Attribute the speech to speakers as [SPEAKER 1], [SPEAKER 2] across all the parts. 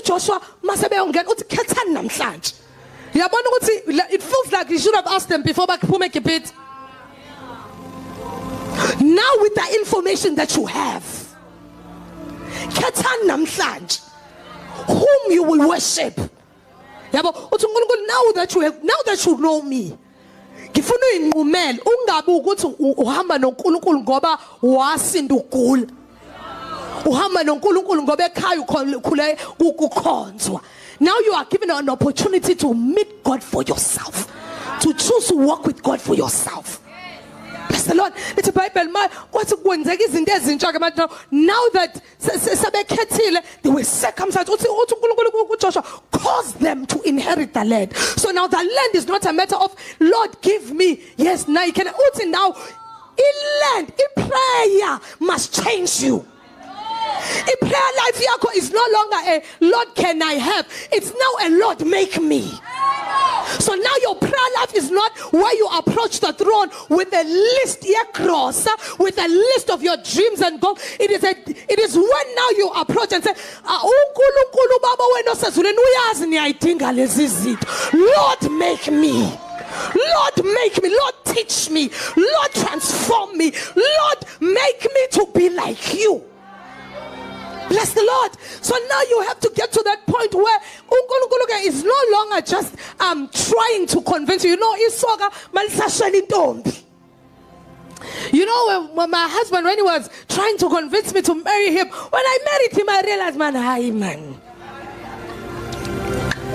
[SPEAKER 1] uthi Joshua mase beyongena uthi khethani namhlanje. Yabona ukuthi it feels like you should have asked them before baphume eGibhithe. Now with the information that you have, khethani namhlanje whom you will worship. Yabo uthi uNkulunkulu, now that you know me, ngifuna uyinqumele ungabe ukuthi uhamba noNkulunkulu ngoba wasinda ugula. Uhamba noNkulunkulu ngoba ekhaya ukhule ukukhonzwa. Now you are given an opportunity to meet God for yourself, to choose to walk with God for yourself. Bless the Lord. It's a Bible. Now that they were circumcised, Joshua caused them to inherit the land. So now the land is not a matter of Lord give me. Yes, now you can. Now in land, in prayer must change you. In prayer life is no longer a Lord can I have, it's now a Lord make me. So now your prayer life is not where you approach the throne with a list across, with a list of your dreams and goals. It is when now you approach and say, Lord make me. Lord make me. Lord teach me. Lord transform me. Lord make me to be like you. Bless the Lord. So now you have to get to that point where uNkulunkulu is no longer just trying to convince you. You know, you know, when my husband, when he was trying to convince me to marry him, when I married him, I realized, man,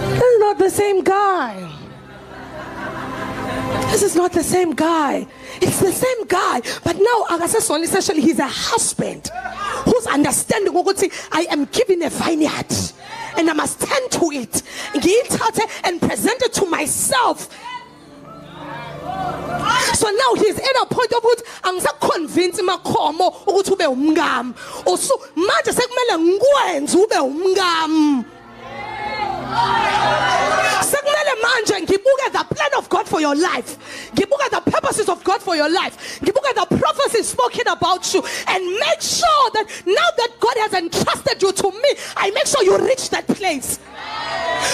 [SPEAKER 1] this is not the same guy. This is not the same guy. It's the same guy, but now essentially he's a husband who's understanding I am given a vineyard and I must tend to it and present it to myself. So now he's at a point of which I'm so convinced makhomo ukuthi ube umngam. Also manje sekumele ngikwenze ube umngam. Sekumele manje ngibuke the plan of God for your life. Ngibuke the purposes of God for your life. Ngibuke the prophecies spoken about you, and make sure that now that God has entrusted you to me, I make sure you reach that place.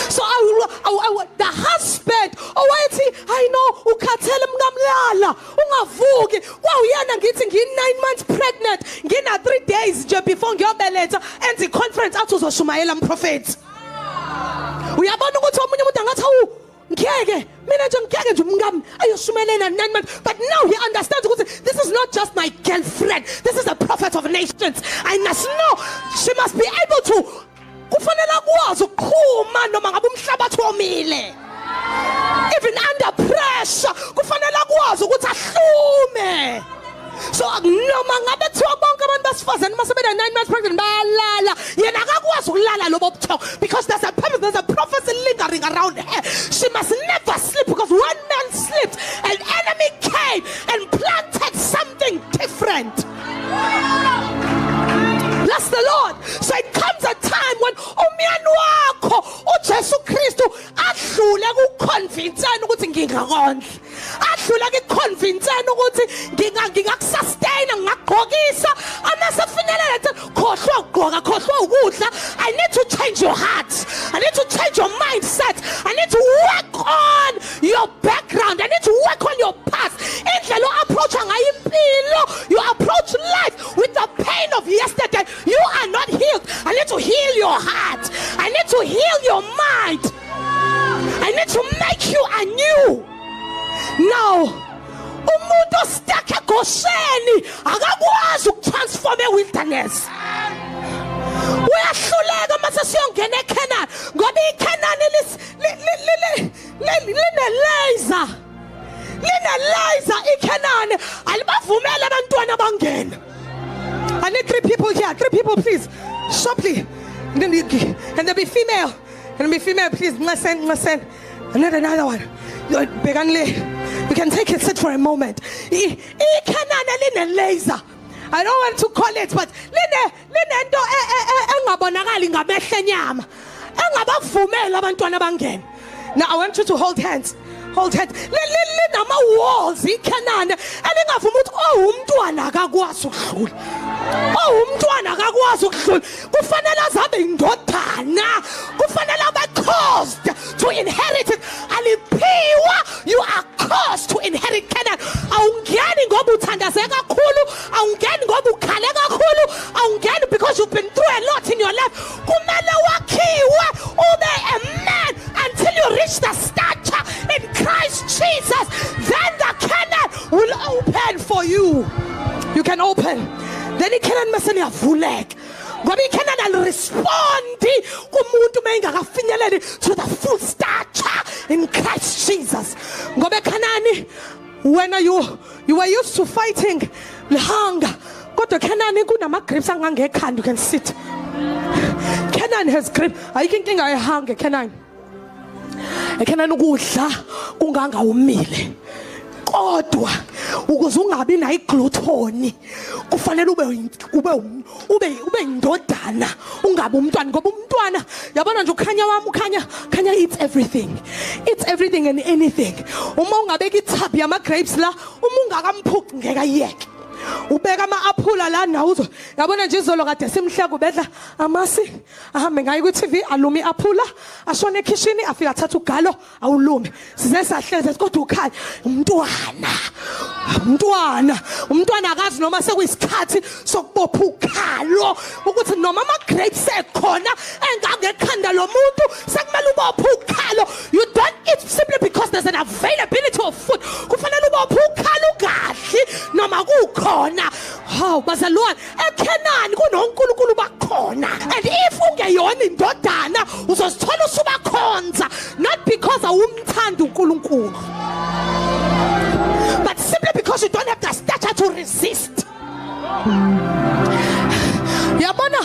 [SPEAKER 1] So the husband, I know ukhathele mngamlala ungavuki kwawuyena ngithi ngi9 months pregnant ngina 3 days nje before ngiyobeletha enzi conference athi uzoshumayela umprofeti. Uyabona ukuthi omunye umuntu angathi ngeke mina nje ngeke nje umngami ayoshumelela 9 months, but now he understands ukuthi this is not just my girlfriend, this is a prophet of nations. I must know she must be able to kufanele kwazi ukuqhuma noma ngabe umhlabathi womile. Even under pressure kufanele kwazi ukuthi ahlume. So noma ngabe thiwa bonke abantu basifazane mase bena 9 months pregnant bayalala, yena akakwazi ukulala lobo buthongo because there's a purpose, there's a prophecy lingering around her. She must never sleep, because when man sleeps, an enemy came and planted something different. Bless the Lord. So it comes a time when umyeni wakho uJesu Kristu adlule kuconvincana ukuthi ngingakondla, adlule kuconvincana ukuthi ngingakusustain, ngingagqokisa amasefinyelela ethi khohlwa ukugqoka, khohlwa ukudla. I need to change your heart, I need to change your mindset, I need to work on your background, I need to work on your past. Indlela approach ngayo impilo, you approach life with the pain of yesterday. You are not healed. I need to heal your heart, I need to heal your mind, I need to make you anew. Now umuntu stuck eGosheni akakwazi ukutransform e-wilderness. Uyahluleka mase siyongena eCanaan ngoba iCanaan line iCanaan alibavumela abantwana bangena. I need 3 people here, 3 people please, sharply. And there'll be female, please. Listen. Another one. You can take a seat for a moment. I don't want to call it, but now I want you to hold hands. hold hands. Linama walls iKhanani elingavuma ukuthi umntwana akakwazi ukudlula. Umntwana akakwazi ukudlula. Kufanele azabe indodana. Kufanele abe caused to inherit it. Aliphiwa, you are caused to inherit Canaan. Awungeni ngoba uthandazeka kakhulu, awungeni ngoba ukhale kakhulu, awungeni because you've been through a lot in your life. Kumele wakhiwe ube a man until you reach the stature in Christ Jesus. Then the Canaan will open for you. You can open. Then iKhanani mase liyavuleka. Ngoba iKhanani alirespondi kumuntu mengakafinyeleli to the full stature in Christ Jesus. Ngoba iKhanani, when you were used to fighting the hunger, kodwa iKhanani kunama grapes angangekhanda, you can sit. Canaan has grip. Ayikho inkinga yehunger iKhanani. iKhanani ukudla kungangawumile. Kodwa ukuze ungabi nayo igluttony kufanele ube indodana, ungabe umntwana. Ngoba umntwana yabona nje ukhanya wami ukhanya eats everything and anything. Uma ungabeka ithabi yama grapes la, uma ungakamphuphi ngeke ayiyeke. Ubeka ama-aphula la nawo uzo yabona nje izolo kade simhleka ubedla amasi ahambe ngayo ku-TV aluma i-aphula ashone ekitchen afika athatha ugalo awulume size sahleze kodwa ukhaya umntwana akazi noma sekuyisikhathi sokubopha ukhalo ukuthi noma ama-grapes ekhona engangekhanda lo muntu sekumele ubophe ukhalo. You don't eat simply because there's an availability of food. Kufanele ubophe ukhalo kahle noma kukhona. Bazalwane, eKhanani kunonkulunkulu bakhona. And if ungeyona indodana uzozithola usubakhonza, not because awumthanda uNkulunkulu, but simply because you don't have the stature to resist. Yabona,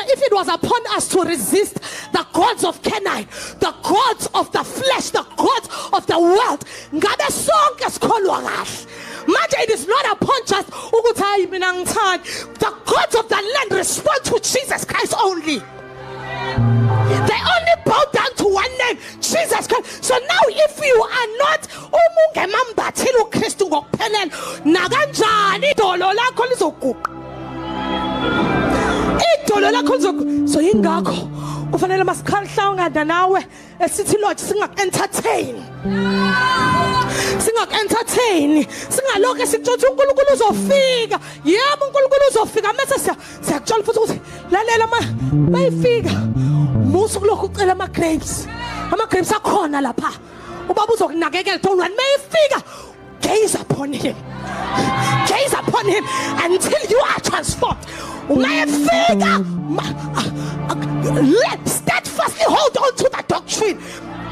[SPEAKER 1] if it was upon us to resist the gods of Canaan, the gods of the flesh, the gods of the world, ngabe sonke sikholwa kahle. Manje, it is not upon just ukuthi mina ngithanda. The gods of the land respond to Jesus Christ only. They only bow down to one name, Jesus Christ. So now if you are not ungemambathile uKristu ngokuphelele, nakanjani idolo lakho lizoguqa. Idolo lakho lizoguqa. So ingakho kufanele masikhahlangana nawe esithi Lord singaku-entertain. Singalokho sikuthi uNkulunkulu uzofika. Yebo uNkulunkulu uzofika. Mase siyakutshela futhi ukuthi lalela mayifika musu kulokhu ucela ama-grapes. Ama-grapes akhona lapha. Ubaba uzokunakekela. Don't worry. Mayifika, gaze upon him. Gaze upon him until you are transformed. Mayifika, let steadfastly hold on to the doctrine.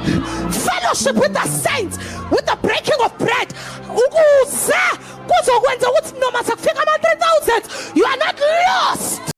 [SPEAKER 1] Fellowship with the saints, with the breaking